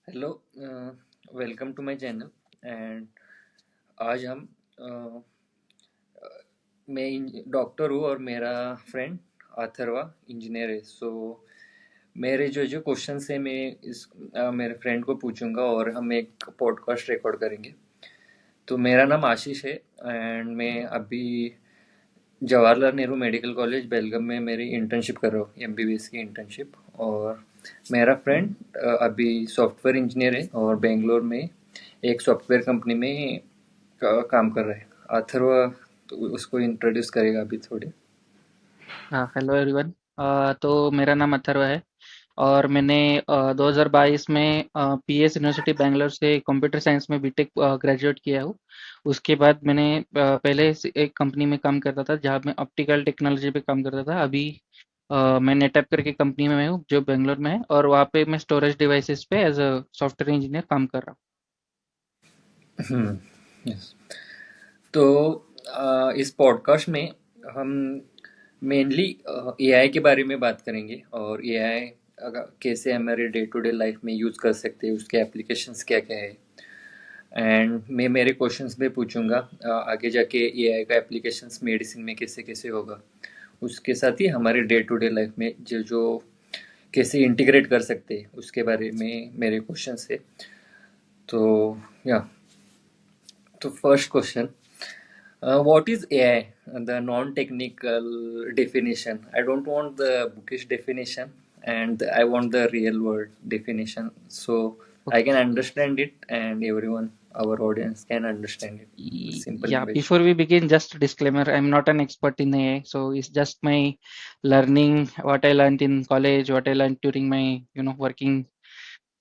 Hello, welcome to my channel. And आज हम अ, मैं डॉक्टर हूँ और मेरा फ्रेंड अथर्वा इंजीनियर है। सो मेरे जो जो क्वेश्चंस है मैं मेरे फ्रेंड को पूछूंगा और हम एक पॉडकास्ट रिकॉर्ड करेंगे। तो मेरा नाम आशीष है एंड मैं अभी जवाहरलाल नेहरू मेडिकल कॉलेज बेलगम में मेरी इंटर्नशिप कर रहा हूँ, एमबीबीएस की इंटर्नशिप। और मेरा फ्रेंड अभी सॉफ्टवेयर इंजीनियर है और बेंगलोर में एक सॉफ्टवेयर कंपनी में काम कर रहा है। अथर्व तो उसको इंट्रोड्यूस करेगा अभी थोड़े। हाँ, हेलो एवरीवन। तो मेरा नाम अथर्व है और मैंने 2022 में पीएस यूनिवर्सिटी बैंगलोर से कंप्यूटर साइंस में बीटेक ग्रेजुएट किया हूँ। उसके बाद मैंने एक कंपनी में काम करता था जहाँ मैं ऑप्टिकल टेक्नोलॉजी पे काम करता था। अभी मैं नेटअप करके कंपनी में हूँ जो बेंगलोर में है और वहाँ पे मैं स्टोरेज डिवाइसेस पे एज अ सॉफ्टवेयर इंजीनियर काम कर रहा यस। तो इस पॉडकास्ट में हम मेनली एआई के बारे में बात करेंगे और एआई कैसे हमारे डे टू डे लाइफ में यूज़ कर सकते हैं, उसके एप्लीकेशंस क्या क्या है। एंड मैं मेरे क्वेश्चंस भी पूछूंगा आगे जाके एआई का एप्लीकेशंस मेडिसिन में कैसे कैसे होगा। उसके साथ ही हमारे डे टू डे लाइफ में जो जो कैसे इंटीग्रेट कर सकते हैं उसके बारे में मेरे क्वेश्चंस है। तो या तो first question, what is AI? The non-technical definition. I don't want the bookish definition, and I want the real world definition, so हूँ। I can understand it, and everyone, our audience, can understand it. Simple Yeah, English. before we begin, just a disclaimer, I'm not an expert in AI, so it's just my learning, what I learned in college, what I learned during my, working.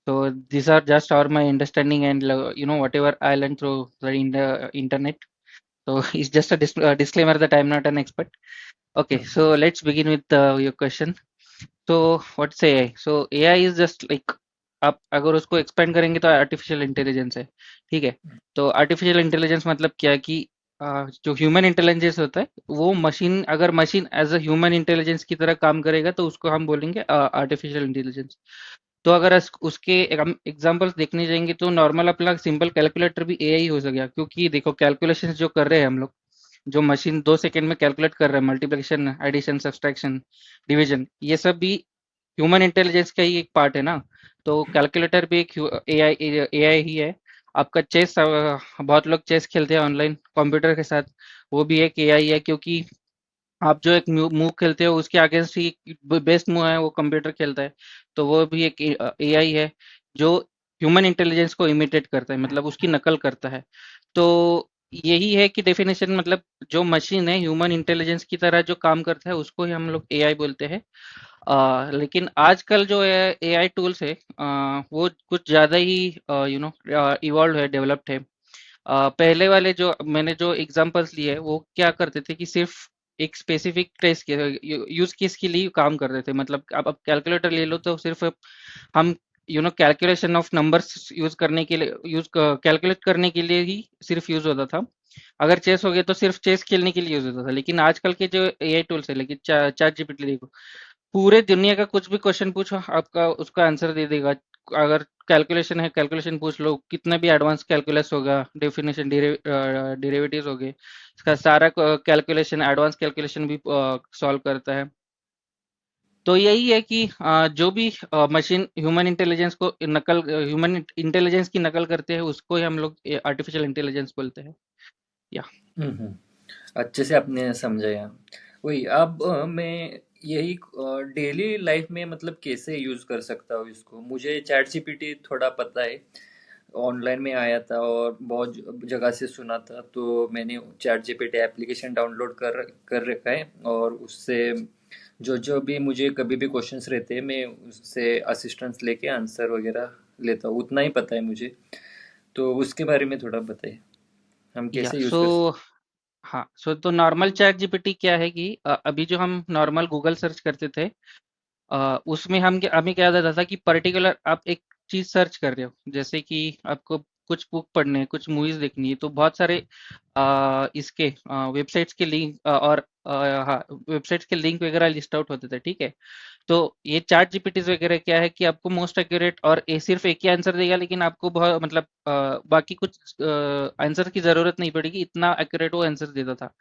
So these are just our my understanding and whatever I learned through the internet. So it's just a disclaimer that I'm not an expert. Okay, so let's begin with your question. तो what's AI? So AI is just like, आप अगर उसको expand करेंगे तो artificial intelligence है। ठीक है। तो आर्टिफिशियल इंटेलिजेंस मतलब क्या कि जो ह्यूमन इंटेलिजेंस होता है वो मशीन, अगर machine as a human intelligence की तरह काम करेगा तो उसको हम बोलेंगे आर्टिफिशियल इंटेलिजेंस। तो अगर उसके हम एग्जांपल्स देखने जाएंगे तो नॉर्मल अपना सिंपल कैलकुलेटर भी एआई हो सकेगा, क्योंकि देखो कैलकुलेशंस जो कर रहे हैं हम लोग, जो मशीन 2 सेकंड में कैलकुलेट कर रहे हैं, मल्टीप्लिकेशन, एडिशन, सब्सट्रैक्शन, डिवीजन, ये सब भी ह्यूमन इंटेलिजेंस का ही एक पार्ट है ना। तो कैलकुलेटर भी एक एआई एआई ही है। आपका चेस, बहुत लोग चेस खेलते हैं ऑनलाइन कंप्यूटर के साथ, वो भी एक एआई है, क्योंकि आप जो एक मूव खेलते हो उसके अगेंस्ट ही बेस्ट मूव है वो कंप्यूटर खेलता है। तो वो भी एक एआई है जो ह्यूमन इंटेलिजेंस को इमिटेट करता है, मतलब उसकी नकल करता है। तो यही है कि डेफिनेशन, मतलब जो मशीन है ह्यूमन इंटेलिजेंस की तरह जो काम करता है उसको ही हम लोग एआई बोलते हैं। लेकिन आजकल जो एआई टूल्स है, वो कुछ ज़्यादा ही इवॉल्व है, डेवलप्ड है। पहले वाले जो मैंने जो एग्जांपल्स लिए वो क्या करते थे कि सिर्फ एक स्पेसिफिक टेस्ट के यूज केस के लिए काम करते थे। मतलब आप कैलकुलेटर ले लो तो सिर्फ हम कैलकुलेशन ऑफ नंबर्स यूज करने के लिए, यूज कैलकुलेट करने के लिए ही सिर्फ यूज होता था। अगर चेस हो गया तो सिर्फ चेस खेलने के लिए यूज होता था। लेकिन आजकल के जो एआई टूल्स है, लेकिन चैट जीपीटी देखो, पूरे दुनिया का कुछ भी क्वेश्चन पूछो आपका उसका आंसर दे देगा। अगर कैलकुलेशन है, कैलकुलेशन पूछ लो, कितना भी एडवांस कैलकुलस होगा, डेफिनेशन, डेरिवेटिव्स हो गए, इसका सारा कैलकुलेशन, एडवांस कैलकुलेशन भी सॉल्व करता है। तो यही है कि जो भी मशीन ह्यूमन इंटेलिजेंस को नकल, ह्यूमन इंटेलिजेंस की नकल करते हैं उसको ही हम लोग आर्टिफिशियल इंटेलिजेंस बोलते हैं। या हम्म। अच्छे से आपने समझाया। वही अब मैं यही डेली लाइफ में मतलब कैसे यूज़ कर सकता हूँ इसको। मुझे चैट जीपीटी थोड़ा पता है, ऑनलाइन में आया था और बहुत जगह से सुना था, तो मैंने चैट जीपीटी एप्लीकेशन डाउनलोड कर कर रखा है और उससे जो जो भी मुझे कभी भी क्वेश्चंस रहते हैं मैं उससे असिस्टेंस लेके आंसर वगैरह लेता हूँ। उतना ही पता है मुझे, तो उसके बारे में थोड़ा बताइए हम या कैसे यूज़ सो कर सकते हाँ, सो तो नॉर्मल चैट जीपीटी क्या है कि अभी जो हम नॉर्मल गूगल सर्च करते थे, उसमें हमें क्या आता था कि पर्टिकुलर आप एक चीज सर्च कर रहे हो, जैसे कि आपको कुछ बुक पढ़ने हैं, कुछ मूवीज देखनी है, तो बहुत सारे इसके वेबसाइट्स के लिंक और हाँ, वेबसाइट्स के लिंक वगैरह लिस्ट आउट होते थे, ठीक है। तो ये चैट जीपीटीज वगैरह क्या है कि आपको मोस्ट एक्यूरेट और ये सिर्फ एक ही आंसर देगा, लेकिन आपको बहुत मतलब बाकी कुछ आंसर की जरूरत नहीं पड़ेगी, इतना एक्यूरेट वो आंसर देता था।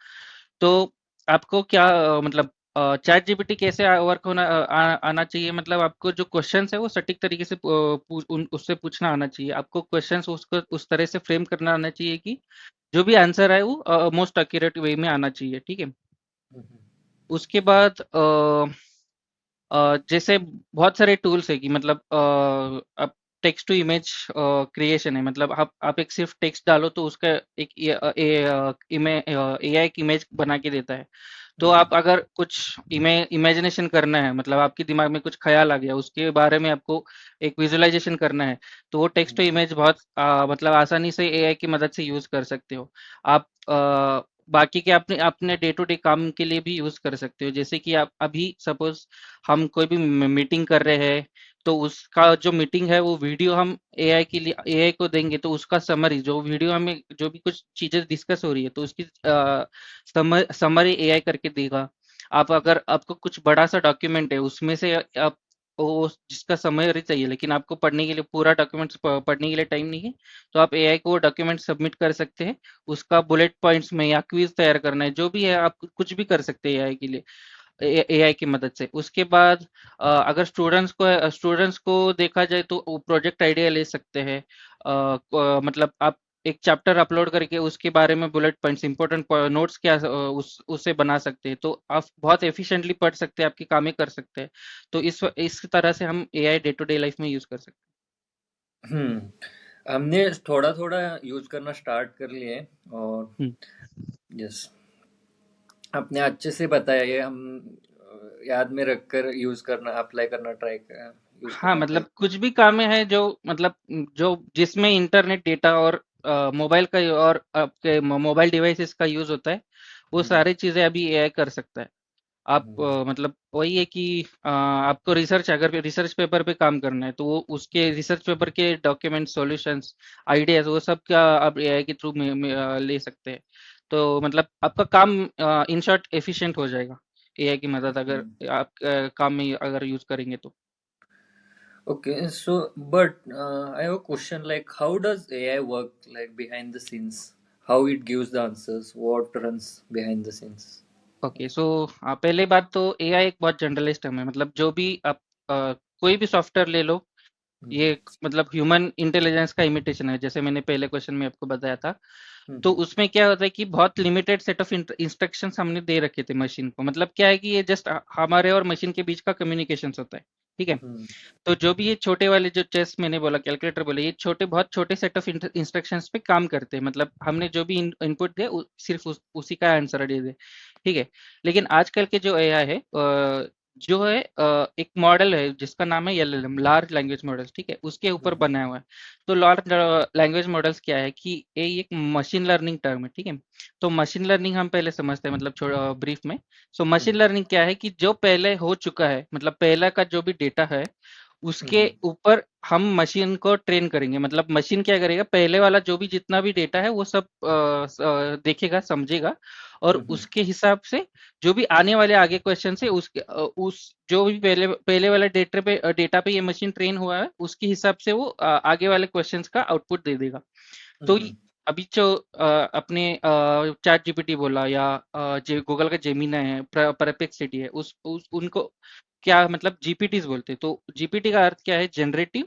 तो आपको क्या मतलब चैट जीपीटी कैसे वर्क होना आना चाहिए, मतलब आपको जो क्वेश्चंस है वो सटीक तरीके से उससे पूछना आना चाहिए, आपको क्वेश्चंस उसको उस तरह से फ्रेम करना आना चाहिए कि जो भी आंसर है वो मोस्ट एक्यूरेट वे में आना चाहिए, ठीक है। हम्म, उसके बाद जैसे बहुत सारे टूल्स है कि मतलब अब टेक्स्ट टू इमेज क्रिएशन है, मतलब आप एक सिर्फ टेक्स्ट डालो तो उसका एक एआई एक इमेज बना के देता है। तो हम्म, आप अगर कुछ इमेजिनेशन करना है, मतलब आपके दिमाग में कुछ ख्याल आ गया, उसके बारे में आपको एक विजुअलाइजेशन करना है, तो वो टेक्स्ट टू इमेज बहुत मतलब आसानी से एआई की मदद से यूज कर सकते हो आप। बाकी के अपने अपने डे टू डे काम के लिए भी यूज कर सकते हो, जैसे कि आप अभी सपोज हम कोई भी मीटिंग कर रहे हैं, तो उसका जो मीटिंग है वो वीडियो हम एआई के लिए एआई को देंगे, तो उसका समरी जो वीडियो हमें जो भी कुछ चीजें डिस्कस हो रही है तो उसकी समरी एआई करके देगा। आप अगर आपको कुछ बड़ा सा डॉक्यूमेंट है उसमें से आप वो जिसका समरी चाहिए, लेकिन आपको पढ़ने के लिए पूरा डॉक्यूमेंट पढ़ने के लिए टाइम नहीं है, तो आप एआई को वो डॉक्यूमेंट सबमिट कर सकते हैं। उसका बुलेट पॉइंट्स में या क्विज तैयार करना है, जो भी है आप कुछ भी कर सकते हैं एआई के लिए, एआई की मदद से। उसके बाद अगर स्टूडेंट्स को देखा जाए तो वो प्रोजेक्ट आइडिया ले सकते हैं। मतलब आप एक चैप्टर अपलोड करके उसके बारे में बुलेट पॉइंट्स इंपॉर्टेंट नोट्स क्या उससे बना सकते हैं, तो आप बहुत एफिशिएंटली पढ़ सकते हैं, आपकी कामें कर सकते हैं। तो इस तरह से हम AI day to day life में यूज कर सकते हमने थोड़ा थोड़ा यूज करना स्टार्ट कर लिए हैं। और हैं। यस, आपने अच्छे से बताया, ये हम याद में रखकर यूज करना, अप्लाई करना, ट्राई कर यूज हाँ, करना ट्राई। मतलब कुछ भी काम है जो मतलब जो जिसमें इंटरनेट डेटा और मोबाइल का और आपके मोबाइल डिवाइसेस का यूज होता है, वो हम्म, सारी चीजें अभी एआई कर सकता है। आप हम्म, मतलब वही है कि आपको रिसर्च अगर रिसर्च पेपर पे काम करना है, तो वो उसके रिसर्च पेपर के डॉक्यूमेंट सॉल्यूशंस आइडियाज वो सब का आप एआई के थ्रू ले सकते हैं। तो मतलब आपका काम इन शॉर्ट एफिशिएंट हो जाएगा एआई की मदद अगर हम्म। आप काम में अगर यूज करेंगे तो। Okay, so but I have a question, like how does AI work, like behind the scenes? How it gives the answers? What runs behind the scenes? Okay, so पहले बात तो एआई एक बहुत जनरलिस्ट टर्म है, मतलब जो भी आप कोई भी सॉफ्टवेयर ले लो, ये हम्म, मतलब ह्यूमन इंटेलिजेंस का इमिटेशन है, जैसे मैंने पहले क्वेश्चन में आपको बताया था। तो हम्म, उसमें क्या होता है कि बहुत लिमिटेड सेट ऑफ इंस्ट्रक्शंस हमने दे रखे थे मशीन को, मतलब क्या है कि ये जस्ट हमारे और मशीन के बीच का कम्युनिकेशन होता है, ठीक है। हम्म, तो जो भी ये छोटे वाले जो चेस मैंने बोला, कैलकुलेटर बोले, ये छोटे बहुत छोटे सेट ऑफ इंस्ट्रक्शंस पे काम करते हैं, मतलब हमने जो भी इनपुट दिया सिर्फ उसी का आंसर दे दे, ठीक है। लेकिन आजकल के जो एआई है जो है एक मॉडल है जिसका नाम है एलएलएम, लार्ज लैंग्वेज मॉडल्स, ठीक है, उसके ऊपर हम्म, बनाया हुआ है। तो लार्ज लैंग्वेज मॉडल्स क्या है कि ये एक मशीन लर्निंग टर्म है, ठीक है। तो मशीन लर्निंग हम पहले समझते हैं, मतलब ब्रीफ में। सो मशीन हम्म, लर्निंग क्या है कि जो पहले हो चुका है, मतलब पहला का जो भी डेटा है उसके हम्म, ऊपर हम मशीन को ट्रेन करेंगे, मतलब मशीन क्या करेगा, पहले वाला जो भी जितना भी डेटा है वो सब देखेगा, समझेगा, और हम्म, उसके हिसाब से जो भी आने वाले आगे क्वेश्चन से उस जो भी पहले पहले वाले डेटा पे ये मशीन ट्रेन हुआ है उसके हिसाब से वो आगे वाले क्वेश्चंस का आउटपुट दे देगा। तो हम्म, अभी जो अपने चैट जीपीटी बोला या गूगल का जेमिना है, परप्लेक्सिटी है, उनको क्या मतलब जीपीटीज बोलते हैं। तो जीपीटी का अर्थ क्या है, जनरेटिव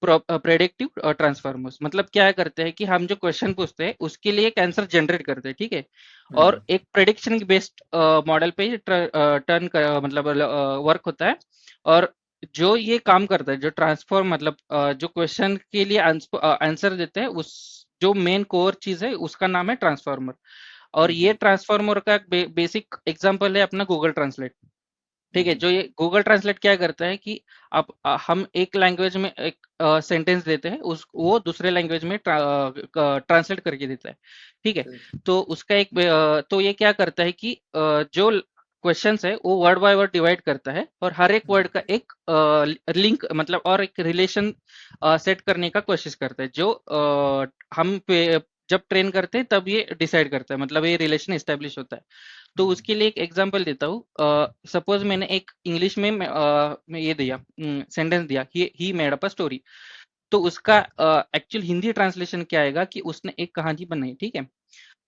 प्रेडिक्टिव ट्रांसफॉर्मर्स, मतलब क्या करते हैं कि हम जो क्वेश्चन पूछते हैं उसके लिए एक आंसर जनरेट करते हैं, ठीक है। हम्म, और एक प्रेडिक्शन बेस्ड मॉडल पे टर्न मतलब वर्क होता है। और जो ये काम करता है, जो ट्रांसफॉर्म मतलब जो क्वेश्चन के लिए आंसर देते हैं, उस जो मेन कोर चीज है उसका नाम है ट्रांसफार्मर। और ये हम्म, ट्रांसफार्मर का एक बेसिक एग्जांपल है अपना गूगल ट्रांसलेट, ठीक है। हम्म, जो ये गूगल ट्रांसलेट क्या करता है कि आप हम एक लैंग्वेज में एक सेंटेंस देते हैं, उस वो दूसरे लैंग्वेज में ट्रांसलेट करके देता है, ठीक है। correct, तो उसका एक तो ये क्या करता है कि जो क्वेश्चंस है वो वर्ड बाय वर्ड डिवाइड करता है और हर एक वर्ड का एक लिंक मतलब और एक रिलेशन सेट करने का कोशिश करता है जो जब ट्रेन करते हैं तब ये डिसाइड करता है मतलब ये रिलेशन एस्टेब्लिश होता है। तो उसके लिए एक एग्जांपल देता हूँ। सपोज मैंने एक इंग्लिश में मैं ये दिया सेंटेंस दिया, he made up a story. तो उसका एक्चुअल हिंदी ट्रांसलेशन क्या आएगा कि उसने एक कहानी बनाई, ठीक है।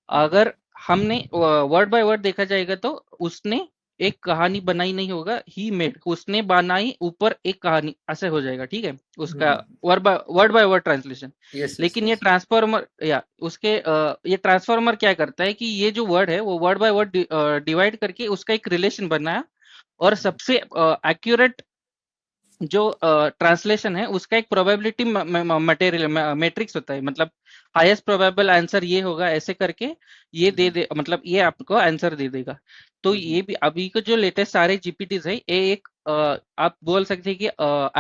अगर हमने वर्ड बाय वर्ड देखा जाएगा तो उसने एक कहानी बनाई नहीं होगा, ही मेड उसने बनाई ऊपर एक कहानी ऐसे हो जाएगा, ठीक है। उसका word by word translation. Yes yes लेकिन ये यस। ट्रांसफॉर्मर या उसके ये ट्रांसफॉर्मर क्या करता है कि ये जो वर्ड है वो वर्ड बाय वर्ड डिवाइड करके उसका एक रिलेशन बनाया और सबसे एक्यूरेट जो ट्रांसलेशन है उसका एक प्रोबेबिलिटी मटेरियल मैट्रिक्स होता है, मतलब हाईएस्ट प्रोबेबल आंसर ये होगा ऐसे करके ये दे दे मतलब ये आपको आंसर दे देगा। तो ये भी अभी के जो लेटेस्ट सारे जीपीटीज है ये एक आप बोल सकते हैं कि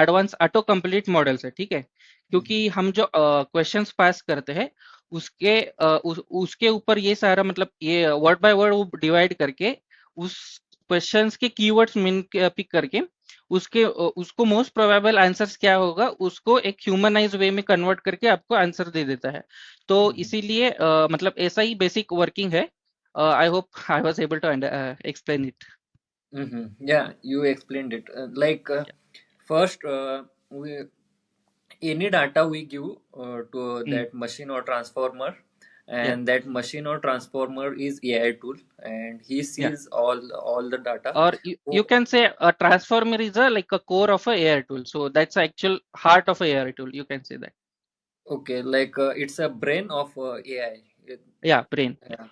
एडवांस ऑटो कंप्लीट मॉडल्स है, ठीक है। क्योंकि हम जो क्वेश्चंस पास करते हैं उसके ऊपर ये सारा मतलब ये वर्ड बाय वर्ड डिवाइड करके उस क्वेश्चंस के कीवर्ड्स मिन पिक करके उसको मोस्ट प्रोबेबल आंसर्स क्या होगा उसको एक ह्यूमनाइज वे में कन्वर्ट करके आपको आंसर दे देता है। तो इसीलिए मतलब ऐसा ही बेसिक वर्किंग है। I hope I was able to explain it. Yeah, you explained it. First, we any data we give to that machine or transformer, या and that machine or transformer is AI tool, and he या sees all the data. और you Oh, can say a transformer is a like a core of a AI tool, so that's the actual heart of a AI tool, you can say that. okay, it's a brain of AI. Yeah, brain. Yeah.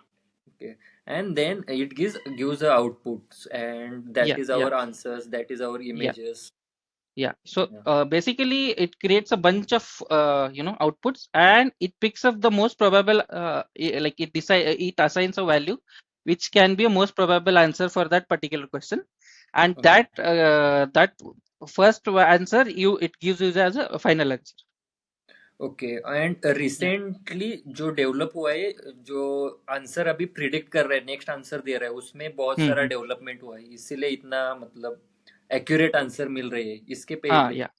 Okay, and then it gives the outputs, and that Yeah, is yeah, our answers. That is our yeah. images. Yeah, so Yeah. basically it creates a bunch of outputs and it picks up the most probable like it assigns a value which can be a most probable answer for that particular question, and Okay. that first answer you it gives you as a final answer. Okay and Yeah. Recently जो develop हुआ है, जो answer अभी predict कर रहा है, next answer दे रहा है, उसमें बहुत सारा हम्म। डेवलपमेंट हुआ है, इसीलिए इतना मतलब एक्यूरेट आंसर मिल रही है इसके हाँ पहले। या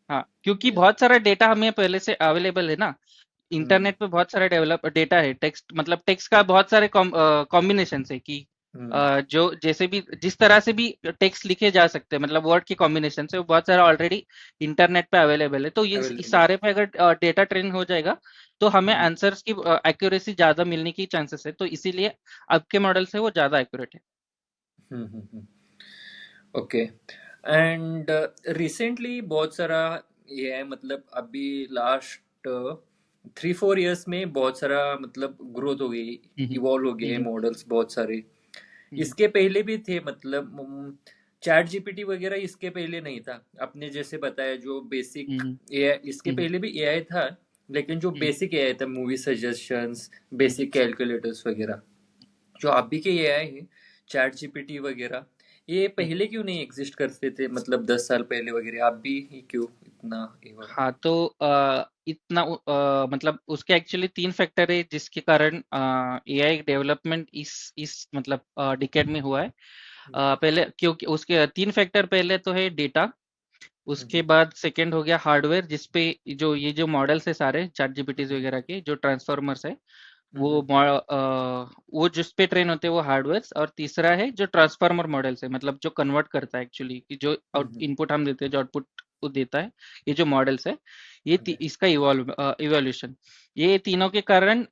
हाँ, क्योंकि बहुत सारा डेटा हमें पहले से अवेलेबल है ना। हम्म इंटरनेट पे बहुत सारा डेवलप डेटा है, टेक्स्ट मतलब टेक्स्ट का बहुत सारे कॉम्बिनेशन है कि हम्म जो जैसे भी जिस तरह से भी टेक्स्ट लिखे जा सकते हैं मतलब वर्ड के कॉम्बिनेशन से वो बहुत सारा ऑलरेडी इंटरनेट पे अवेलेबल है। तो ये इस अवेलेबल। सारे पे अगर डेटा ट्रेन हो जाएगा तो हमें हम्म आंसर्स की एक्यूरेसी ज्यादा मिलने की चांसेस है, तो इसीलिए अब के मॉडल से वो ज्यादा एक्यूरेट है। हम्म। ओके एंड रिसेंटली बहुत सारा ये है, मतलब अभी लास्ट 3-4 इयर्स में बहुत सारा मतलब ग्रोथ हो गई, हम्म इवॉल्व हो गए हम्म मॉडल्स बहुत सारे। हम्म इसके पहले भी थे, मतलब चैट जीपीटी वगैरह इसके पहले नहीं था, आपने जैसे बताया जो बेसिक हम्म एआई, इसके हम्म पहले भी एआई था, लेकिन जो हम्म बेसिक एआई था, मूवी सजेशंस, हम्म बेसिक कैलकुलेटर्स वगैरह, जो अभी के एआई है, चैट जीपीटी वगैरह, ये हम्म। पहले क्यों नहीं एग्जिस्ट करते थे, मतलब 10 साल पहले वगैरह, अभी ही क्यों इतना ये हुआ? हाँ तो इतना मतलब उसके एक्चुअली तीन फैक्टर है जिसके कारण एआई डेवलपमेंट इस मतलब डिकेड में हुआ है। पहले क्योंकि उसके तीन फैक्टर, पहले तो है डेटा, उसके हम्म बाद सेकंड हो गया हार्डवेयर जिसपे जो ये जो मॉडल्स है सारे चैट जीपीटीज हम्म वगैरह के जो ट्रांसफॉर्मर्स है वो हम्म वो जिस पे ट्रेन होते हैं वो हार्डवेयर, और तीसरा है जो ट्रांसफार्मर मॉडल्स है मतलब जो कन्वर्ट करता है एक्चुअली कि जो हम्म इनपुट हम देते हैं जो आउटपुट वो देता है, ये जो मॉडल्स है ये ओके इसका इवोल्यूशन। ये तीनों के कारण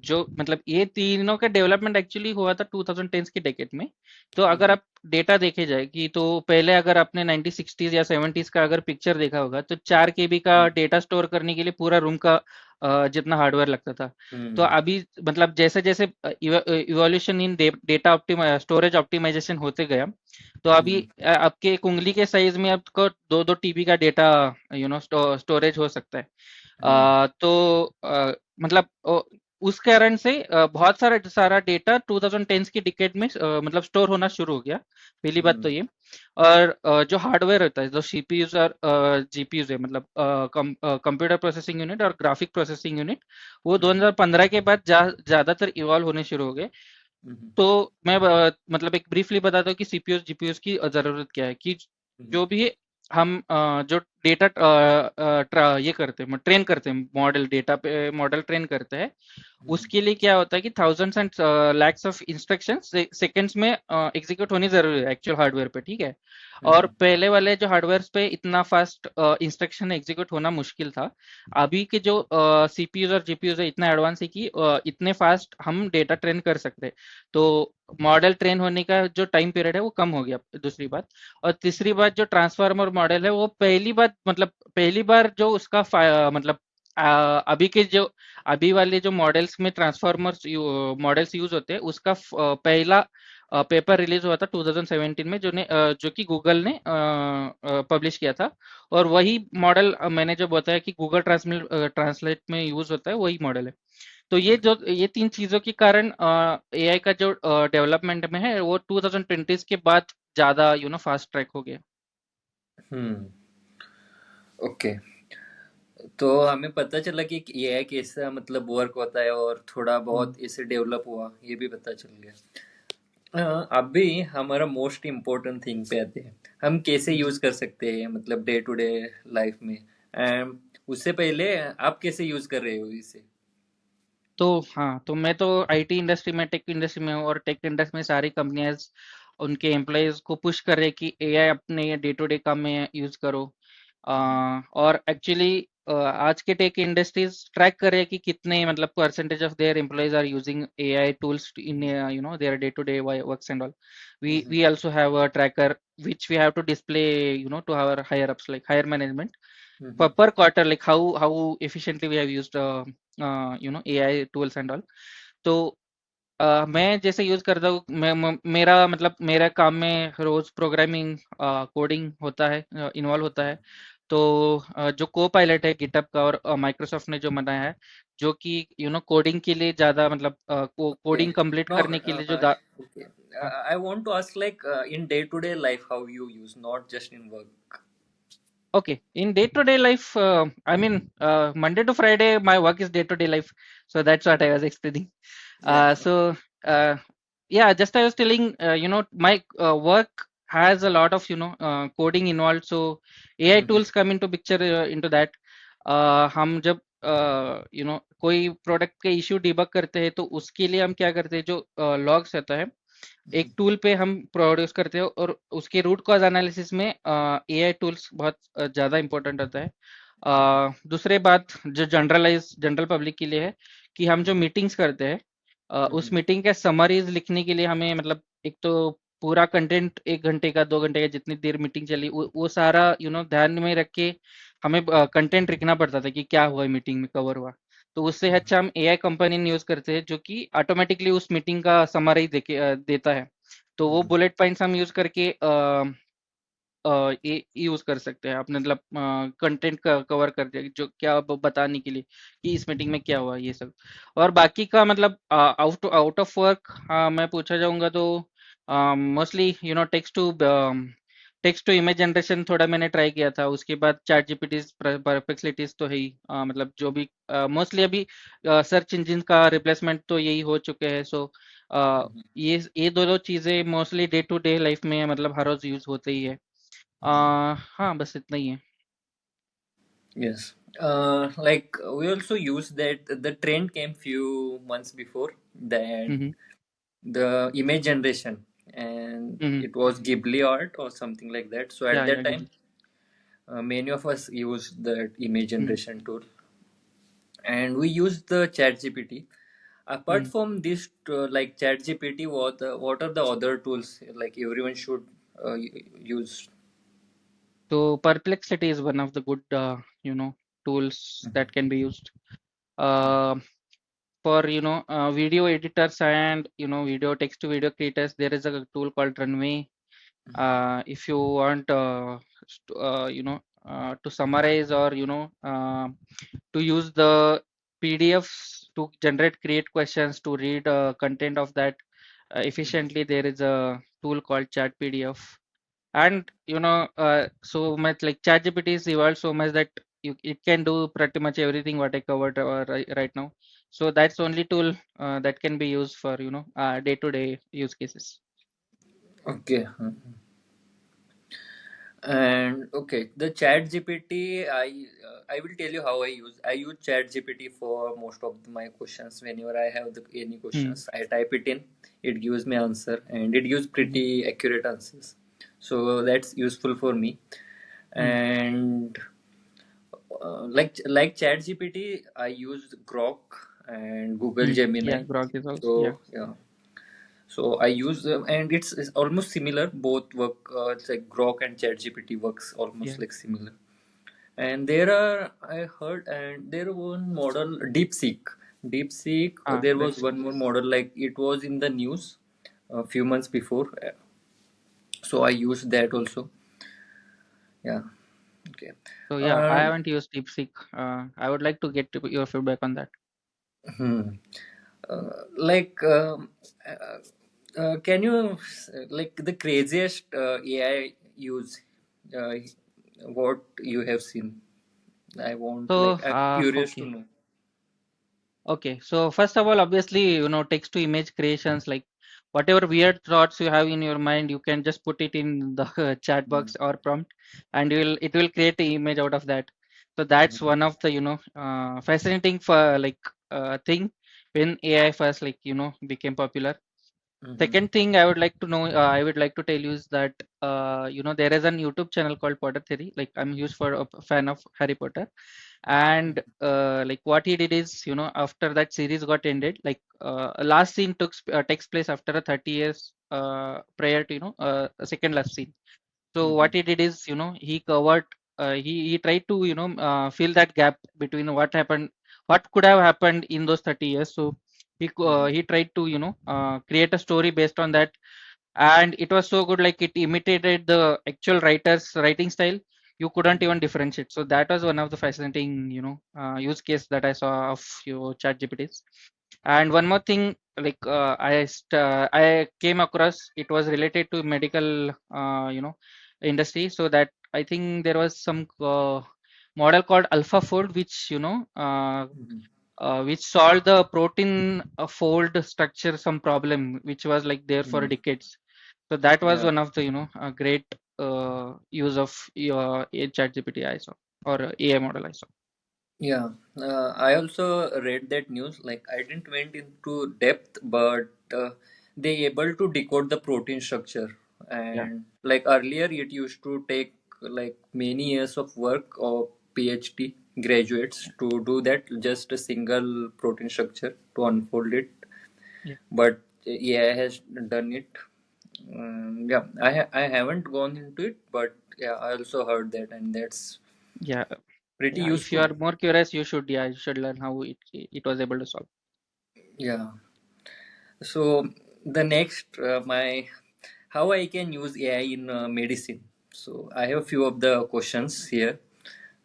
जो मतलब ये तीनों का डेवलपमेंट एक्चुअली हुआ था 2010 के डेकेड में। तो अगर आप डेटा देखे जाए कि तो पहले अगर आपने 1960s या 70s का अगर पिक्चर देखा होगा तो 4 KB का डेटा स्टोर करने के लिए पूरा रूम का जितना हार्डवेयर लगता था। तो हम्म अभी मतलब जैसे जैसे evolution in data storage optimization होते गया तो अभी हम्म आपके एक उंगली के साइज में आपको 2-2 TB का डेटा स्टोरेज हो सकता है। हम्म तो मतलब उस कारण से बहुत सारा सारा डेटा 2010 की डिकेड में मतलब स्टोर होना शुरू हो गया। पहली बात हम्म तो ये। और जो हार्डवेयर होता है जो सीपीयूज और जीपीयूज है मतलब कंप्यूटर प्रोसेसिंग यूनिट और ग्राफिक प्रोसेसिंग यूनिट वो हम्म 2015 के बाद ज्यादातर इवॉल्व होने शुरू हो गए। हम्म। तो मैं मतलब एक ब्रीफली बताता हूँ कि सीपीयू जीपीयूस की जरूरत क्या है कि हम्म। जो भी हम जो डेटा ये करते हैं ट्रेन करते हैं मॉडल डेटा पे मॉडल ट्रेन करते हैं हम्म। उसके लिए क्या होता है कि thousands and lakhs of instructions seconds में एग्जीक्यूट होनी जरूरी है एक्चुअल हार्डवेयर पे, ठीक है। और हम्म। पहले वाले जो हार्डवेयर पे इतना फास्ट इंस्ट्रक्शन एग्जीक्यूट होना मुश्किल था। अभी के जो सीपीयूज और जीपीयूज है इतना एडवांस है कि इतने फास्ट हम डेटा ट्रेन कर सकते हैं। तो मॉडल ट्रेन होने का जो टाइम पीरियड है वो कम हो गया, दूसरी बात। और तीसरी बात, जो ट्रांसफार्मर मॉडल है वो पहली बात मतलब पहली बार जो उसका मतलब अभी के जो अभी वाले जो मॉडल्स में ट्रांसफॉर्मर्स मॉडल्स यूज होते हैं उसका पहला पेपर रिलीज हुआ था 2017 में, जो कि गूगल ने पब्लिश किया था। और वही मॉडल मैंने जो बताया कि गूगल ट्रांसलेट में यूज होता है वही मॉडल है। तो ये तीन चीजों के कारण एआई का जो डेवलपमेंट में है वो 2020 के बाद ज्यादा फास्ट ट्रैक हो गया। हम्म। ओके। तो हमें पता चला कि एआई कैसा मतलब वर्क होता है, और थोड़ा हम्म, बहुत इसे डेवलप हुआ ये भी पता चल गया। अभी हमारा मोस्ट इम्पोर्टेंट थिंग पे आते हैं, हम कैसे हम्म। यूज कर सकते हैं मतलब डे टू डे लाइफ में। उससे पहले आप कैसे यूज कर रहे हो इसे? तो हाँ, तो मैं तो आईटी इंडस्ट्री में टेक इंडस्ट्री में हूँ, और टेक इंडस्ट्री में सारी कंपनियां उनके एम्प्लॉयज को पुश कर रहे हैं कि एआई अपने डे टू डे काम में यूज करो। और एक्चुअली आज के टेक इंडस्ट्रीज ट्रैक कर रहे हैं कि कितने मतलब percentage of their employees are using AI tools in their day to day works and all. We also have a tracker which we have to display to our higher ups, like higher management, per quarter, like how efficiently we have used AI tools and all. तो मैं जैसे use करता हूँ, मेरा मतलब मेरा काम में रोज प्रोग्रामिंग कोडिंग होता है, इन्वॉल्व होता है। तो जो को पायलट है गिटहब का और माइक्रोसॉफ्ट ने जो बनाया है, जो कि कोडिंग के लिए ज्यादा मतलब Okay. कोडिंग कंप्लीट No, करने के लिए okay. हाँ, I want to ask like in day-to-day life how you use, not just in work. okay. In day-to-day life, I mean, Monday to Friday, my work is day-to-day life. So that's what I was explaining. Yeah. So, yeah, just I was telling, my work has a lot of, coding involved. So AI Mhm. tools come into picture into that. हम जब कोई product के issue debug करते हैं तो उसके लिए हम क्या करते हैं, जो लॉग्स रहता है एक टूल पे हम प्रोड्यूस करते हैं, और उसके रूट कॉज एनालिसिस में एआई टूल्स बहुत ज़्यादा इंपॉर्टेंट होता है। दूसरे बात जो जनरल पब्लिक के लिए है, कि हम जो मीटिंग्स करते हैं उस मीटिंग के समरीज लिखने के लिए हमें मतलब एक तो पूरा कंटेंट 1 घंटे का 2 घंटे का जितनी देर मीटिंग चली वो सारा ध्यान में रख के हमें कंटेंट लिखना पड़ता था कि क्या हुआ मीटिंग में, कवर हुआ। तो उससे अच्छा हम एआई कंपनी यूज करते हैं जो कि ऑटोमेटिकली उस मीटिंग का समरी देता है। तो वो बुलेट पॉइंट्स हम यूज करके ये यूज कर सकते हैं अपने मतलब कंटेंट का कवर कर दिया जो क्या बताने के लिए कि इस मीटिंग में क्या हुआ ये सब। और बाकी का मतलब आउट आउट ऑफ वर्क मैं पूछा जाऊंगा तो mostly text to image generation थोड़ा मैंने ट्राई किया था। उसके बाद चैट जीपीटी परप्लेक्सिटीज तो है ही, मतलब जो भी मोस्टली अभी सर्च इंजिन का रिप्लेसमेंट तो यही हो चुके हैं। सो ये दोनों चीजें mostly day to day life में मतलब हर रोज यूज होते ही है। हाँ, बस इतना ही है। Yes. Like we also use that the trend came few months before that hmm, the image generation, and hmm, it was Ghibli art or something like that. So at या that time, Ghibli. many of us used that image hmm, generation tool, and we used the ChatGPT. Apart hmm. from this, like ChatGPT, what are the other tools like everyone should use? तो perplexity is one of the good tools that can be used uh, for video editors and video text to video creators. There is a tool called Runway. If you want to summarize or to use the PDFs to create questions, to read content of that efficiently, there is a tool called Chat PDF. And so much like ChatGPT is evolved so much that it can do pretty much everything what I covered right now. So that's only tool that can be used for day-to-day use cases. Okay. And okay, the Chat GPT, I will tell you how I use Chat GPT for most of my questions. Whenever I have any Hmm. questions, I type it in, it gives me answer, and it gives Hmm. pretty accurate answers. So that's useful for me. Hmm. And like Chat GPT, I use Grok and Google Hmm. Gemini. Yeah, Grok is also, yeah. So yeah, so I use them, and it's almost similar. Both work. It's like Grok and ChatGPT works almost Yeah. like similar. And there are I heard, and there one model DeepSeek. DeepSeek. There was That's one more model like it was in the news a few months before. So I used that also. Yeah. Okay. so yeah. I Uh, haven't used DeepSeek. I would like to get your feedback on that. hmm. Like, can you like the craziest AI use? Uh, what you have seen? I want So I'm curious to okay. know. Okay, so first of all, obviously, text to image creations, like whatever weird thoughts you have in your mind, you can just put it in the chat Mm, box or prompt, and it will create the image out of that. So that's mhm, one of the fascinating for like thing when AI first became popular. mhm, Second thing I would like to tell you is that there is an YouTube channel called Potter Theory. Like I'm huge for a fan of Harry Potter, and like what he did is after that series got ended, like last scene takes place after a 30 years prior to a second last scene. So mhm, what he did is he covered he tried to fill that gap between what happened, what could have happened in those 30 years. So mhm, he tried to create a story based on that, and it was so good, like it imitated the actual writer's writing style. You couldn't even differentiate. So that was one of the fascinating use case that I saw of your chat gpts. And one more thing, like I came across, it was related to medical industry. So that I think there was some model called AlphaFold, which mhm. which solved the protein fold structure some problem which was like there for Mhm. decades. So that was Yeah. one of the a great use of your chat gpt I saw, or AI model I saw. Yeah, I also read that news. Like I didn't went into depth, but they able to decode the protein structure. Yeah, And like earlier, it used to take like many years of work or PhD graduates yeah, to do that, just a single protein structure to unfold it. yeah, But AI has done it. Yeah, I haven't gone into it, but yeah, I also heard that, and that's yeah, pretty yeah. If you useful. are more curious, you should learn how it was able to solve. Yeah. So the next, my how I can use AI in medicine. So I have a few of the questions here,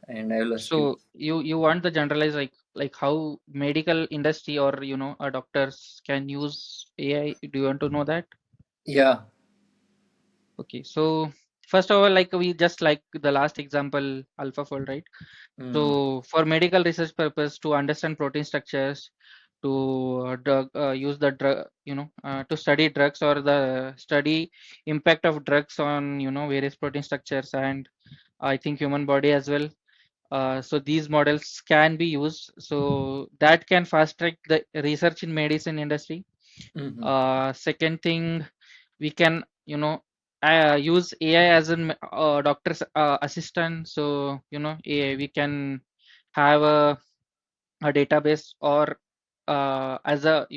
and I will ask you. So you want the generalized, like how medical industry or doctors can use AI. Do you want to know that? Yeah. Okay, so first of all, like we just like the last example, AlphaFold, right? Mm, So for medical research purpose, to understand protein structures, to use the drug, to study drugs or the study impact of drugs on various protein structures, and I think human body as well. So these models can be used. So that can fast track the research in medicine industry. mhm, Second thing, we can use AI as an doctor's assistant. So AI, we can have a database, or as a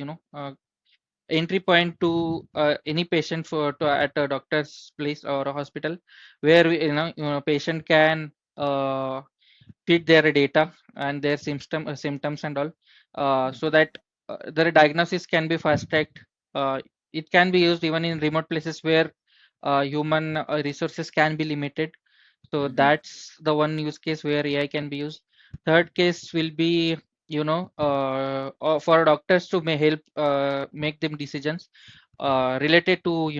entry point to any patient at a doctor's place or a hospital, where patient can feed their data and their symptoms and all, so that their diagnosis can be fast tracked. It can be used even in remote places where human resources can be limited. So mhm, that's the one use case where AI can be used. Third case will be for doctors to may help make them decisions related to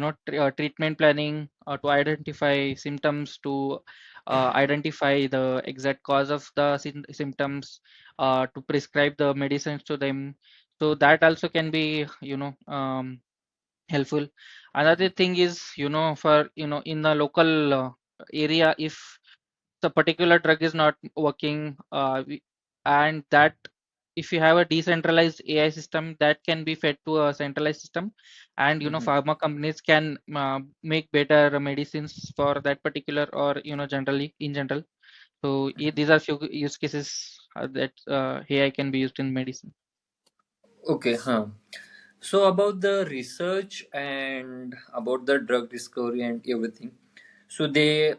treatment planning, to identify symptoms, to identify the exact cause of the symptoms, to prescribe the medicines to them. So that also can be, helpful. Another thing is, for, in the local area, if the particular drug is not working, and that if you have a decentralized AI system that can be fed to a centralized system, and Mhm. pharma companies can make better medicines for that particular, or generally in general. So these are few use cases that AI can be used in medicine. Okay, huh. So about the research and about the drug discovery and everything, so they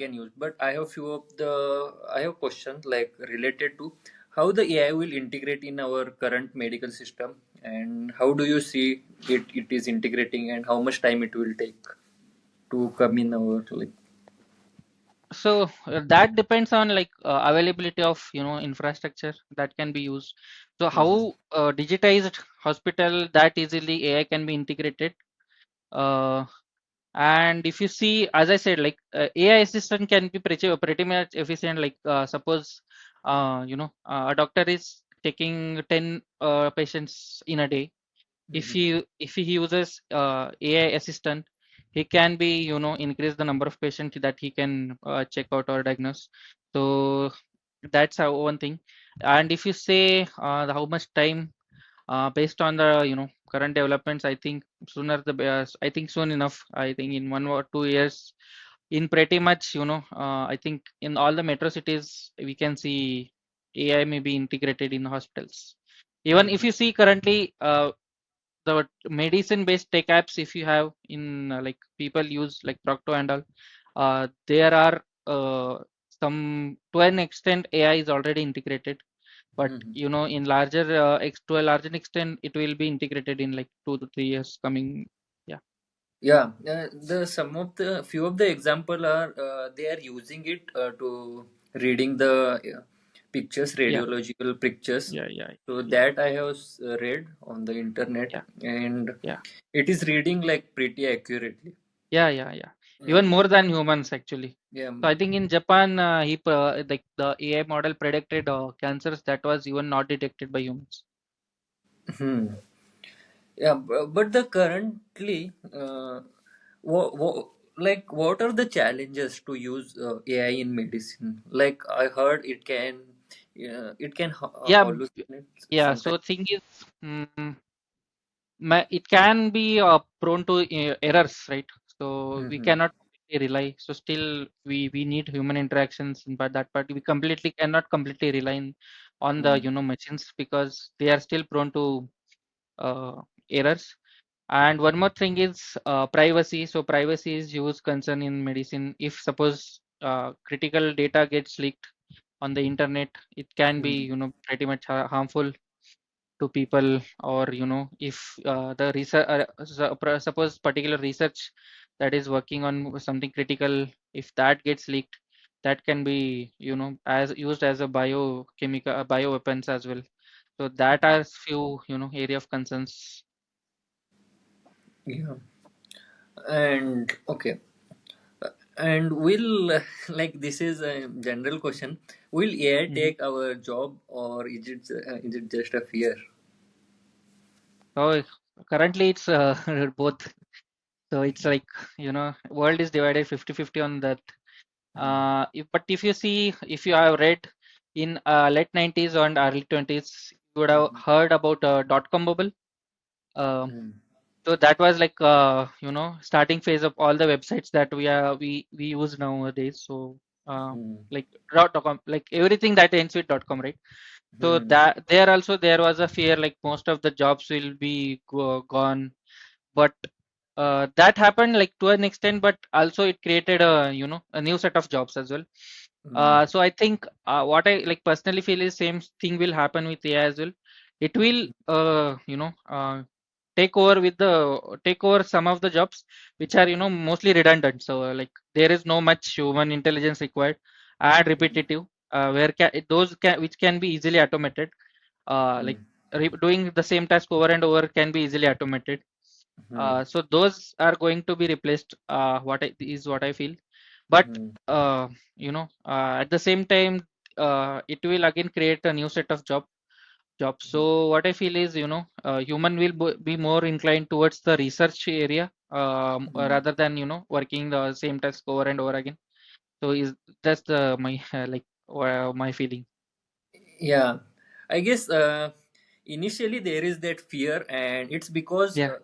can use. But I have questions like related to how the AI will integrate in our current medical system, and how do you see it is integrating, and how much time it will take to come in our like. So that depends on like availability of infrastructure that can be used. So Mhm. how digitized hospital that easily AI can be integrated. Uh, and if you see, as I said, like AI assistant can be pretty much efficient. Like suppose a doctor is taking 10 patients in a day. Mhm. If he uses AI assistant, he can be increase the number of patients that he can check out or diagnose. So that's how one thing. And if you say how much time, based on the current developments, I think sooner the best. I think soon enough. I think in 1 or 2 years, in pretty much I think in all the metro cities we can see AI may be integrated in hospitals. Even if Mhm. you see currently, the medicine based tech apps, if you have in like people use like Procto and all, there are some, to an extent AI is already integrated, but Mhm. in larger to a larger extent it will be integrated in like 2 to 3 years coming. Yeah, Yeah, the some of the few of the example are they are using it to reading the pictures, yeah, radiological pictures. yeah, yeah, So yeah, that I have read on the internet, yeah, and yeah, it is reading like pretty accurately. yeah, yeah, yeah, even more And than humans actually. yeah, So I think in Japan, like the AI model predicted cancers that was even not detected by humans. hmm. Yeah, but the currently, like what are the challenges to use AI in medicine? Like I heard it can Yeah, hallucinate yeah. sometimes. So thing is, it can be prone to errors, right? So we Mm-hmm. cannot completely rely. So still, we need human interactions in but that part. We completely cannot completely rely on the machines, because they are still prone to errors. And one more thing is privacy. So privacy is huge concern in medicine. If suppose critical data gets leaked on the internet, it can be Mm-hmm. pretty much harmful to people. Or if the research, suppose particular research that is working on something critical, if that gets leaked, that can be as used as a biochemical bio weapons as well. So that are few area of concerns. Yeah, and okay, and will like this is a general question. Will AI Mhm. take our job, or is it just a fear? So currently it's both. So it's like world is divided 50-50 on that. But if you see, if you have read in late 90s and early 20s, you would have Mm-hmm. heard about dot-com bubble. Um, Mm-hmm. so that was like starting phase of all the websites that we use nowadays. So like .com, like everything that ends with .com, right? So Mm-hmm. that there was a fear like most of the jobs will be gone. But that happened like to an extent, but also it created a new set of jobs as well. Mm-hmm. So I think what I like personally feel is same thing will happen with AI as well. It will take over some of the jobs which are mostly redundant. So like there is no much human intelligence required and repetitive, where which can be easily automated. Like doing the same task over and over can be easily automated. Mm-hmm. So those are going to be replaced. What I feel. But Hmm. uh, at the same time, it will again create a new set of jobs. So what I feel is, human will be more inclined towards the research area, Hmm. rather than, working the same task over and over again. So is that's the my like my feeling. Yeah, I guess initially there is that fear, and it's because Yeah,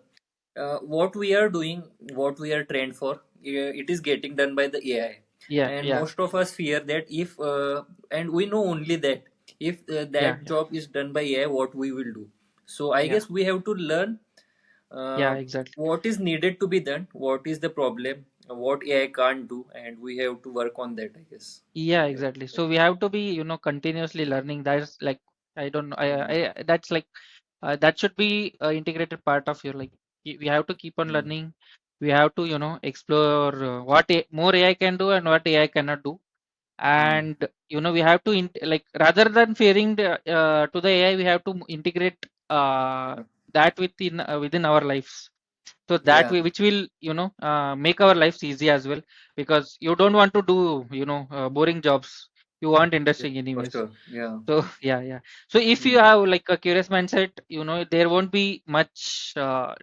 what we are doing, what we are trained for, it is getting done by the AI. yeah, And yeah, most of us fear that if, and we know only that if yeah, that yeah, job is done by AI, what we will do. So I yeah, guess we have to learn yeah, uh, exactly. what is needed to be done, what is the problem, what AI can't do, and we have to work on that, I guess. Yeah, We have exactly. to. So we have to be, continuously learning. That's like, I don't know. Mm, That's like, that should be an integrated part of your, like, we have to keep on mm, learning. We have to, explore what more AI can do and what AI cannot do. mm, And, we have to, like, rather than fearing to the AI, we have to integrate uh, mm. that within our lives. So that Yeah. way, which will, make our lives easy as well, because you don't want to do, boring jobs. You want Yes, interesting for anyways. sure. Yeah. So yeah, yeah. So if you Mm, have like a curious mindset, there won't be much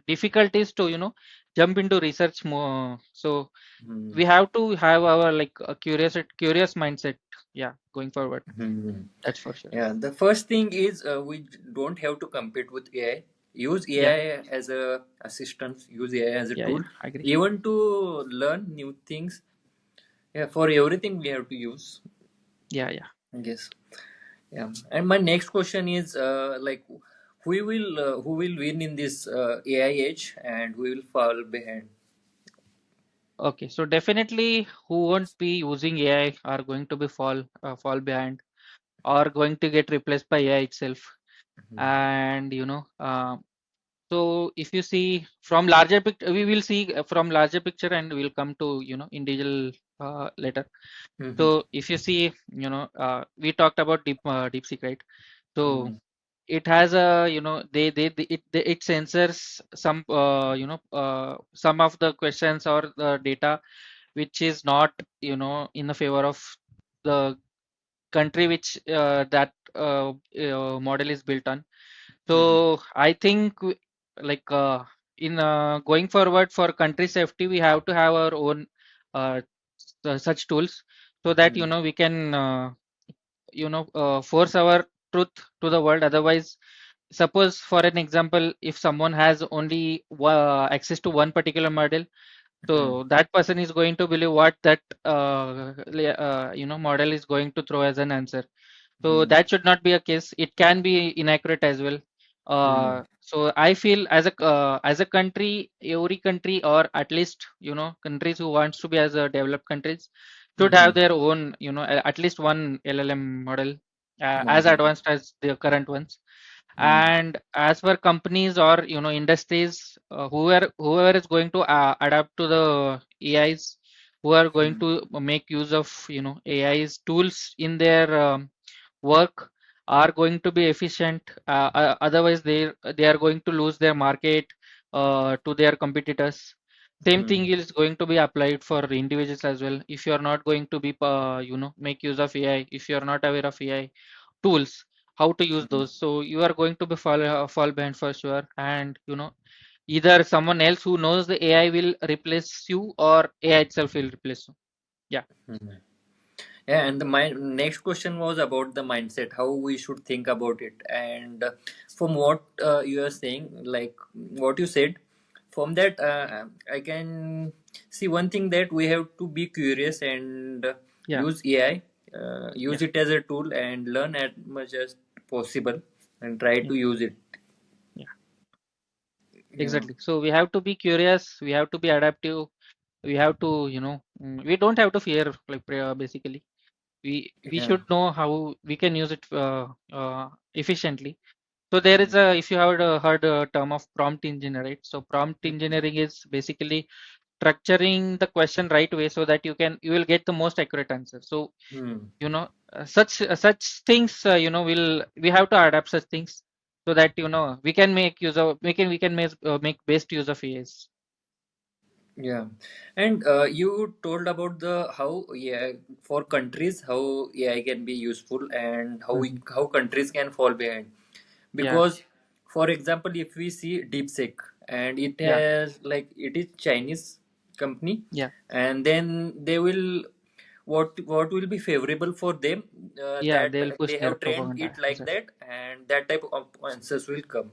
difficulties to, jump into research more. So mm, we have to have our like a curious mindset. Yeah, going forward. mm. That's for sure. Yeah, the first thing is we don't have to compete with AI. Use Yeah, AI as a assistant. Use AI as a yeah, yeah. tool, I agree. even to learn new things. Yeah, for everything we have to use. Yeah, yeah. I guess. Yeah, and my next question is like, who will win in this AI age, and who will fall behind? Okay, so definitely who won't be using AI are going to be fall behind, or going to get replaced by AI itself. Mm-hmm. And so if you see from larger picture, we will see from larger picture, and we'll come to individual later. Mm-hmm. So if you see, we talked about DeepSeek, right? So Mm-hmm. it has a, it censors some, some of the questions or the data which is not, in the favor of the country which model is built on. Mm-hmm. So I think like, in going forward for country safety, we have to have our own uh, such tools, so that we can force our truth to the world. Otherwise, suppose for an example, if someone has only access to one particular model, Mm-hmm. so that person is going to believe what that model is going to throw as an answer. So Mm-hmm. that should not be a case. It can be inaccurate as well. Mm-hmm. So I feel as a country, every country, or at least countries who wants to be as a developed countries, should have Mm-hmm. their own, at least one LLM model as Model. advanced as the current ones. Mm-hmm. And as per companies or industries, whoever is going to adapt to the AIs, who are going to make use of AIs tools in their work, are going to be efficient. Otherwise, they are going to lose their market to their competitors. Same thing Mm-hmm. is going to be applied for individuals as well. If you are not going to be make use of AI, if you are not aware of AI tools, how to use those, so you are going to be fall behind for sure. And either someone else who knows the AI will replace you, or AI itself will replace you. Yeah, Mm-hmm. Yeah, and my next question was about the mindset, how we should think about it. And from what you are saying, like what you said, from that I can see one thing, that we have to be curious and yeah, use AI, yeah, use it as a tool and learn as much as possible and try yeah, to use it. yeah, Yeah, exactly. So we have to be curious, we have to be adaptive, we have to we don't have to fear, like, basically we yeah. should know how we can use it efficiently. So there is a, if you have heard a term of prompt engineer, right? So prompt engineering is basically structuring the question right way, so that you will get the most accurate answer. So Hmm. such things, we have to adapt such things, so that we can make use of, we can make best use of AIs. Yeah, and you told about the how, yeah, for countries how AI can be useful, and Mhm. how countries can fall behind. Yeah, Because, for example, if we see DeepSeek, and it yeah, has like it is Chinese company, yeah, and then they will, what will be favorable for them, yeah. that They'll push they their have trained propaganda. it like Exactly. that, and that type of answers will come.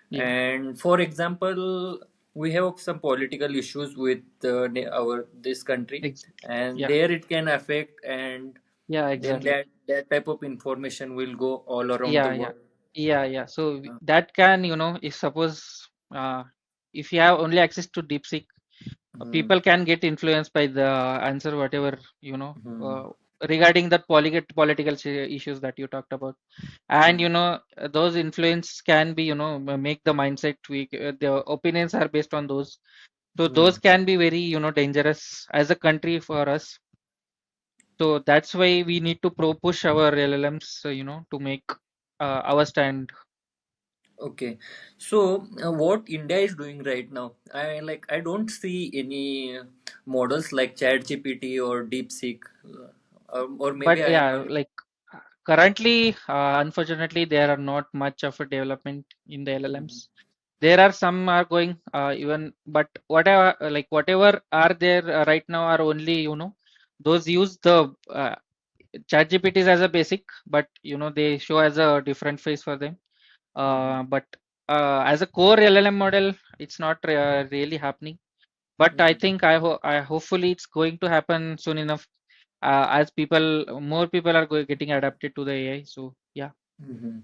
Yeah, And for example, we have some political issues with our this country, ex and yeah, there it can affect, and yeah, then exactly. that type of information will go all around the Yeah, yeah, world. yeah, yeah. So Uh, that can, if suppose, uh, if you have only access to DeepSeek, mhm, people can get influenced by the answer, whatever, mhm, regarding the political issues that you talked about. And, those influence can be, make the mindset tweak. The opinions are based on those. So those mhm. can be very, dangerous as a country for us. So that's why we need to push our LLMs, to make our stand. Okay, so what India is doing right now, I don't see any models like ChatGPT or DeepSeek, or maybe But I am yeah, wrong. like currently, unfortunately, there are not much of a development in the Mhm, LLMs. There are some are going even, but whatever are there right now are only, those use the ChatGPTs as a basic, but they show as a different face for them. mhm, But as a core LLM model, it's not really happening. But I mhm, think I hopefully it's going to happen soon enough, as more people are getting adapted to the AI. So yeah. mhm.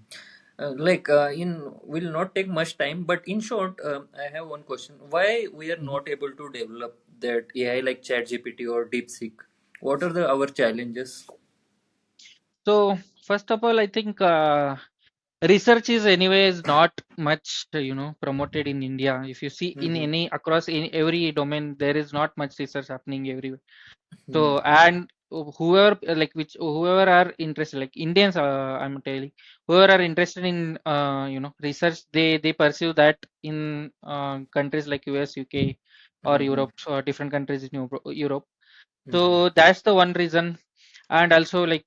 In will not take much time, but in short, I have one question: why we are Mhm. not able to develop that AI like ChatGPT or DeepSeek? What are the our challenges? So first of all, I think research is anyways not much promoted in India. If you see in Mm-hmm. any across in every domain, there is not much research happening everywhere. Mm-hmm. So and whoever are interested, like Indians, I'm telling, whoever are interested in research, they pursue that in countries like US, UK, or Mm-hmm. Europe, or different countries in Europe. Mm-hmm. So that's the one reason. And also, like,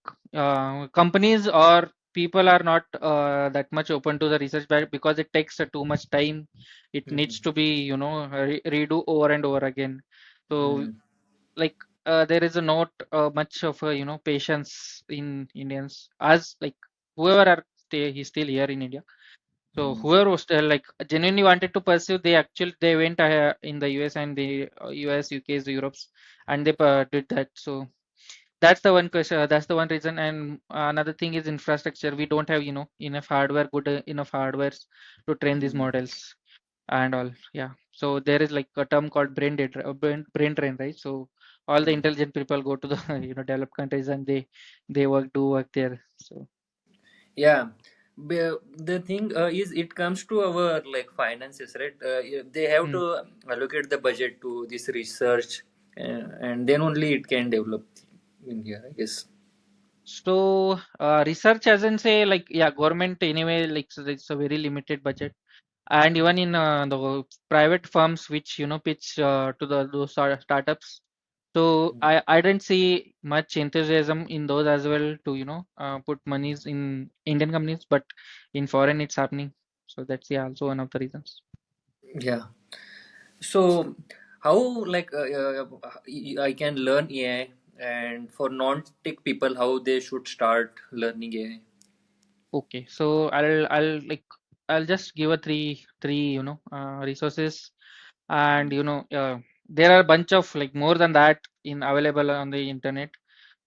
companies or people are not that much open to the research because it takes too much time. It needs to Mm-hmm. be redo over and over again. So like, there is a not much of a patience in Indians, as like whoever are he's still here in India. So Mm-hmm. whoever was still like genuinely wanted to pursue, they went in the US and the US, UK's, Europe's, and they did that. So that's the one question. That's the one reason. And another thing is infrastructure. We don't have enough hardware, good enough hardwares to train these Mm-hmm. models and all. Yeah. So there is like a term called brain drain, right? So all the intelligent people go to the developed countries, and they do work there. So Yeah, the thing is, it comes to our like finances, right? They have mm. to allocate the budget to this research, and then only it can develop in India, I guess. Research as in say, like, yeah, government anyway, like, so it's a very limited budget. And even in the private firms which pitch to those startups, so I didn't see much enthusiasm in those as well to put monies in Indian companies, but in foreign it's happening. So that's, yeah, also one of the reasons. Yeah. So, how like I can learn AI, and for non-tech people, how they should start learning AI? Okay, so I'll just give a three resources. And there are a bunch of, like, more than that in available on the internet.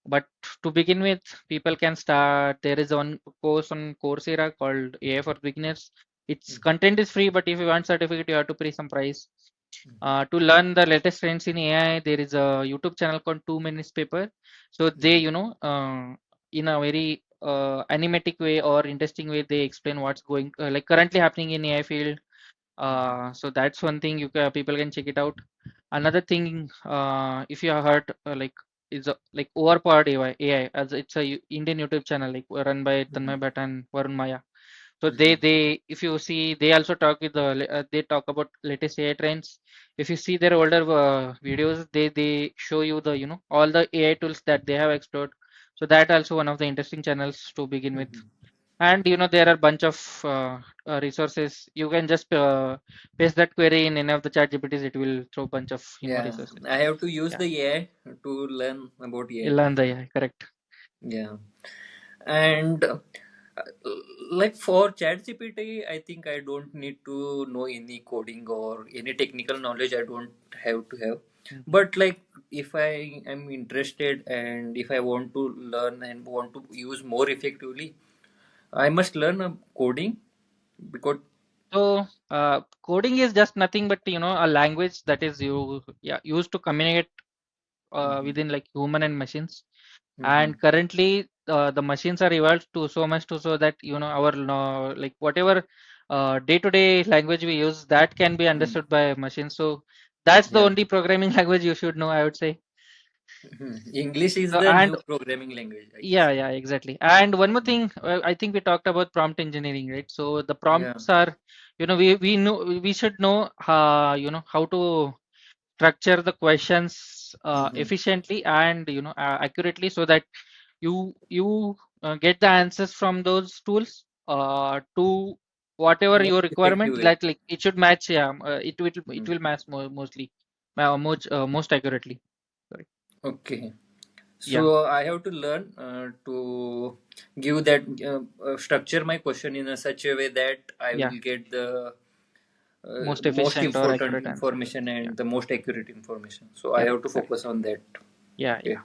But to begin with, people can start. There is one course on Coursera called AI for Beginners. Its content is free, but if you want certificate, you have to pay some price. To learn the latest trends in AI, there is a YouTube channel called 2 Minutes Paper. So they, in a very animatic way or interesting way, they explain what's going like currently happening in AI field. So that's one thing people can check it out. Another thing, if you have heard, is like Overpowered AI, as it's a Indian YouTube channel, like run by Tanmay Bhatt and Varun Maya. So Mm-hmm. if you see, they also talk with they talk about latest AI trends. If you see their older videos, they show you the, all the AI tools that they have explored. So that also one of the interesting channels to begin with. Mm-hmm. And there are bunch of resources. You can just paste that query in any of the chat GPTs. It will throw bunch of Yeah, resources. I have to use Yeah, the AI to learn about you AI. learn the AI, correct. Yeah, and like for ChatGPT, I think I don't need to know any coding or any technical knowledge. I don't have to have. Mhm. But like if I am interested and if I want to learn and want to use more effectively, I must learn a coding because. So coding is just nothing but a language that is used to communicate Mhm, within like human and machines. mhm. And currently the machines are evolved to so much to so that our like whatever day-to-day language we use, that can be Mm. understood by machines. So that's the Yeah. only programming language you should know, I would say. English is So, the and new programming language, I yeah, guess. yeah, exactly. And one more Mm. thing, I think we talked about prompt engineering, right? So the Yeah. prompts are, we know, we should know how to structure the questions Mhm. efficiently and accurately, so that you get the answers from those tools to whatever Yeah, your effective requirement, way. that like it should match. Yeah, it Mm. will match mostly, most accurately. Sorry. Okay. Yeah, So I have to learn to give that structure my question in a such a way that I yeah, will get most the most efficient or important accurate answer. information Yeah, and the most accurate information. So I correct, have to correct. focus on that. Yeah, Okay. yeah.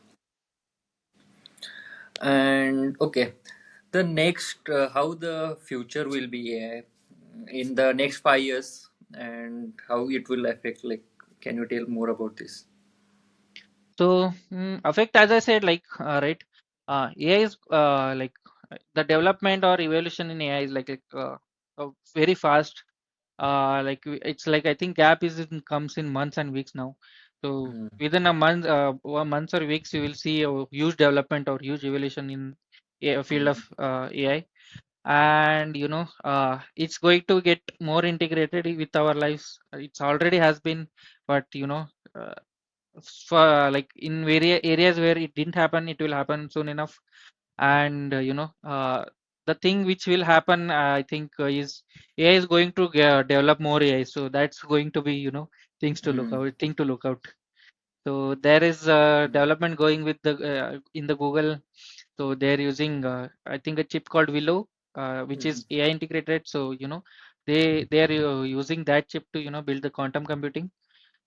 And okay, the next how the future will be in the next 5 years and how it will affect. Like, can you tell more about this? So, affect, as I said, like, right, AI is like the development or evolution in AI is very fast. Like it's like I think gap comes in months and weeks now. So Mm. within a month, months or weeks, you will see a huge development or huge evolution in a field of AI. And it's going to get more integrated with our lives. It's already has been, but uh, for like in various areas where it didn't happen, it will happen soon enough. And the thing which will happen, I think, is AI is going to develop more AI. So that's going to be Mm. thing to look out. So there is development going with the in the Google. So they're using I think a chip called Willow, which Mm-hmm. is AI integrated. So they are using that chip to build the quantum computing.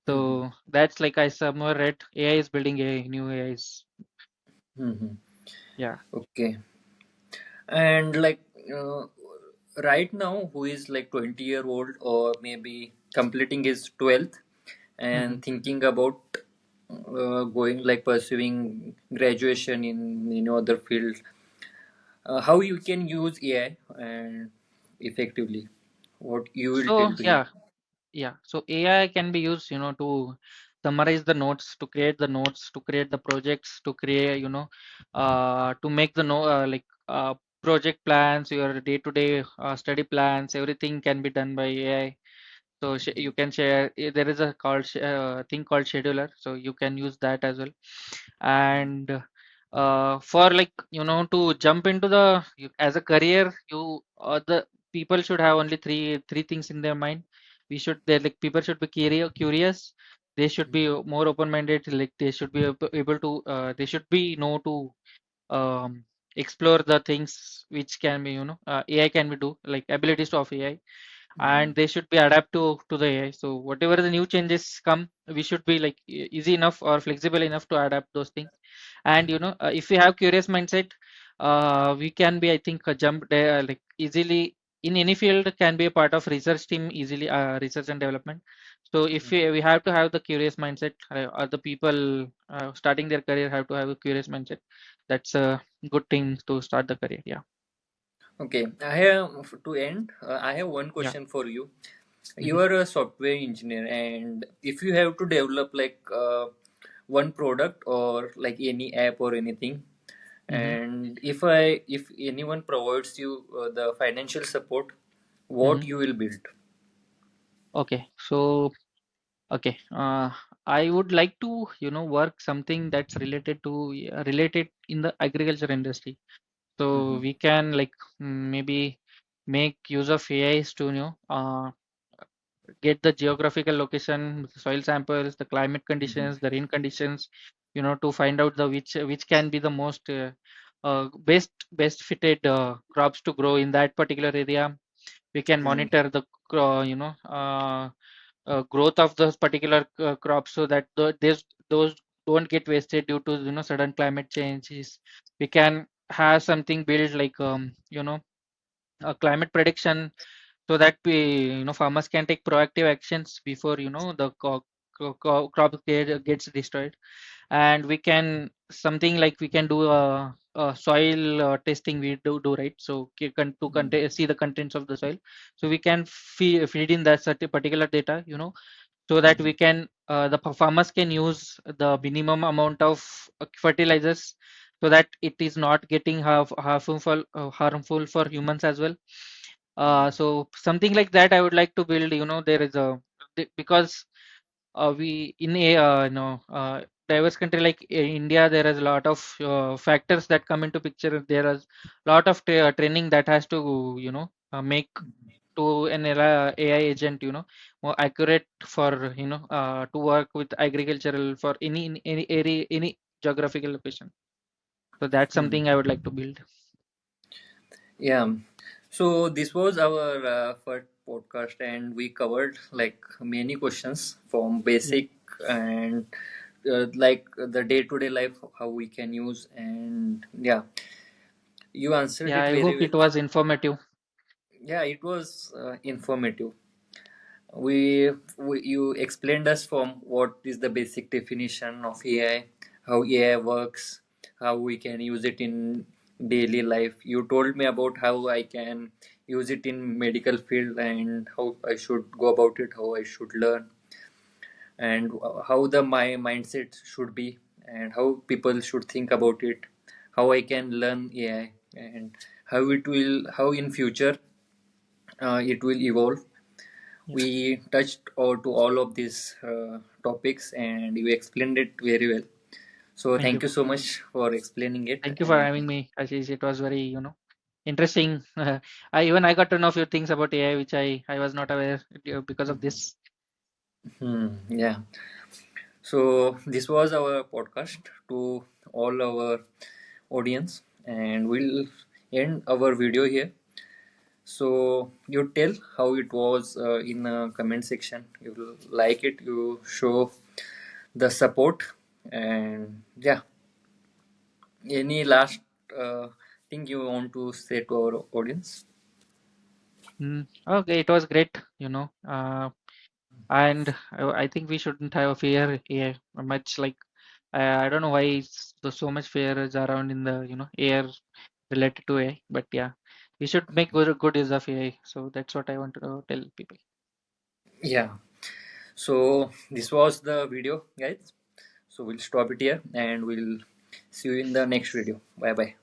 Mm-hmm. So that's like I somewhere read AI is building a new AIs. Mm-hmm. Yeah. Okay. And like uh, right now, who is like 20-year-old or maybe completing his 12th Hmm. and thinking about going like pursuing graduation in other field, how you can use AI and effectively, what you will So tell to him. yeah, yeah. So AI can be used, to summarize the notes, to create the notes, to create the projects, to create, to make the project plans, your day-to-day study plans. Everything can be done by AI. So you can share. There is a thing called scheduler, so you can use that as well. And for like to jump into as a career, the people should have only three things in their mind. They like people should be curious. They should be more open-minded. Like they should be able to. They should be know to explore the things which can be AI can be do, like abilities of AI. Mm-hmm. And they should be adapt to the AI. So whatever the new changes come, we should be like easy enough or flexible enough to adapt those things. And if we have curious mindset, we can be, I think, jump there like easily in any field, can be a part of research team easily, research and development. So if we have to have the curious mindset, or the people starting their career have to have a curious mindset. That's a good thing to start the career. Yeah. Okay, I have to end. I have one Yeah. question for you. Hmm. You are a software engineer, and if you have to develop like one product or like any app or anything, Mm-hmm. And if anyone provides you the financial support, Mm-hmm. what you will build? Okay. So, okay. I would like to, work something that's related to related in the agriculture industry. So Mhm. we can like maybe make use of AIs to, get the geographical location, soil samples, the climate Mhm. conditions, the rain conditions, to find out the which can be the most best fitted crops to grow in that particular area. We can Mhm. monitor the growth of those particular crops so that those don't get wasted due to sudden climate changes. We can have something built like a climate prediction so that farmers can take proactive actions before the crop gets destroyed. And we can something like we can do a soil testing we do, right? So see the contents of the soil, so we can feed in that certain particular data, so that Mhm. we can farmers can use the minimum amount of fertilizers, so that it is not getting harmful for humans as well. So something like that I would like to build. There is a because we in a diverse country like India, there is a lot of factors that come into picture. There is a lot of training that has to make to an AI agent, more accurate for to work with agricultural for any area, any geographical location. So that's Mhm. something I would like to build. Yeah. So this was our first podcast, and we covered like many questions from Yeah, basic and like the day-to-day life, how we can use, and yeah, you answered yeah. it I very hope it well. was informative. Yeah, it was informative. We you explained us from what is the basic definition of AI, how AI works, how we can use it in daily life. You told me about how I can use it in medical field and how I should go about it, how I should learn, and how the my mindset should be, and how people should think about it, how I can learn AI, and how in future it will evolve. Yeah. We touched to all of these topics, and you explained it very well. So Thank you. thank you so much for explaining it. Thank you for And having me, Ashish. It was very, interesting. I got to know a few things about AI, which I was not aware because of this. yeah, so this was our podcast to all our audience, and we'll end our video here. So you tell how it was in a comment section. You will like it. You show the support, and yeah, any last uh, thing you want to say to our audience? Okay, it was great, and I think we shouldn't have a fear here much. Like I don't know why there's so much fear is around in the air related to AI, but yeah, we should make good use of AI. So that's what I want to tell people. Yeah. So this was the video, guys. So we'll stop it here, and we'll see you in the next video. Bye bye.